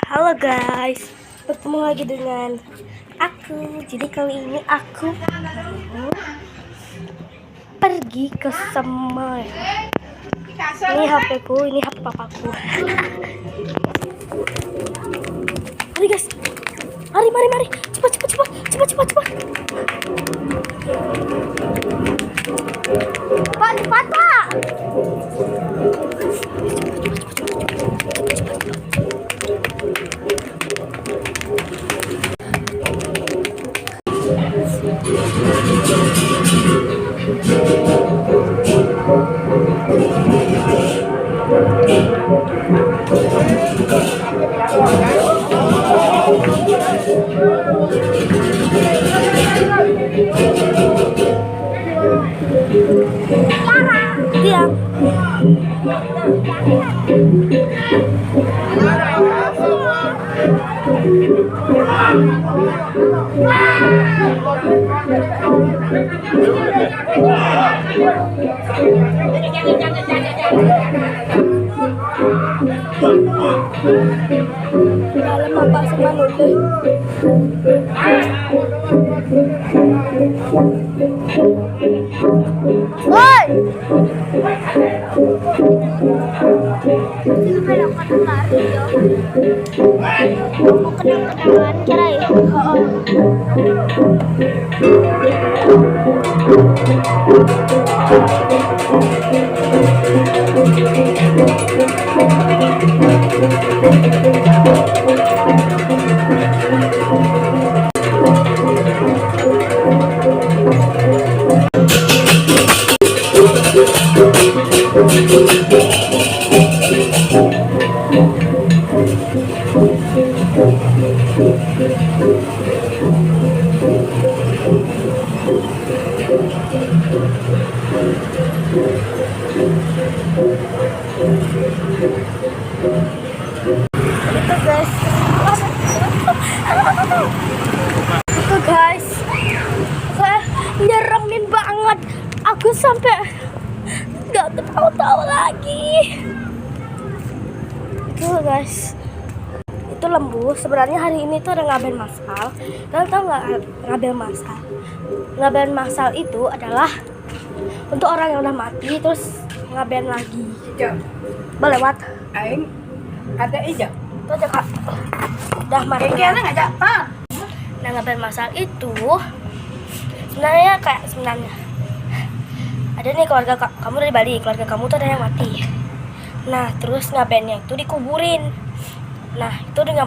Halo guys, bertemu lagi dengan aku. Jadi kali ini aku mau pergi ke Semarang. Ini HP ku, ini HP papaku. Mari guys, mari, cepat. Cepat pak. Diam. Dalam apa sama nulis? Woi! Mau kenang-kenangan kira ya? Itu guys, saya nyeremin banget. Aku sampai nggak tahu lagi. Itu guys, itu lembu. Sebenarnya hari ini tuh ada ngaben masal. Kalian tahu nggak ngaben masal? Ngaben masal itu adalah untuk orang yang udah mati terus ngaben lagi. Boleh lewat? Aing ada ijak. Itu aja kak. Udah mati. Kayaknya ngajak pak. Nah ngaben masal itu sebenarnya ada nih keluarga kamu dari Bali, keluarga kamu tuh ada yang mati. Nah terus ngabennya itu dikuburin. Nah itu udah ngaben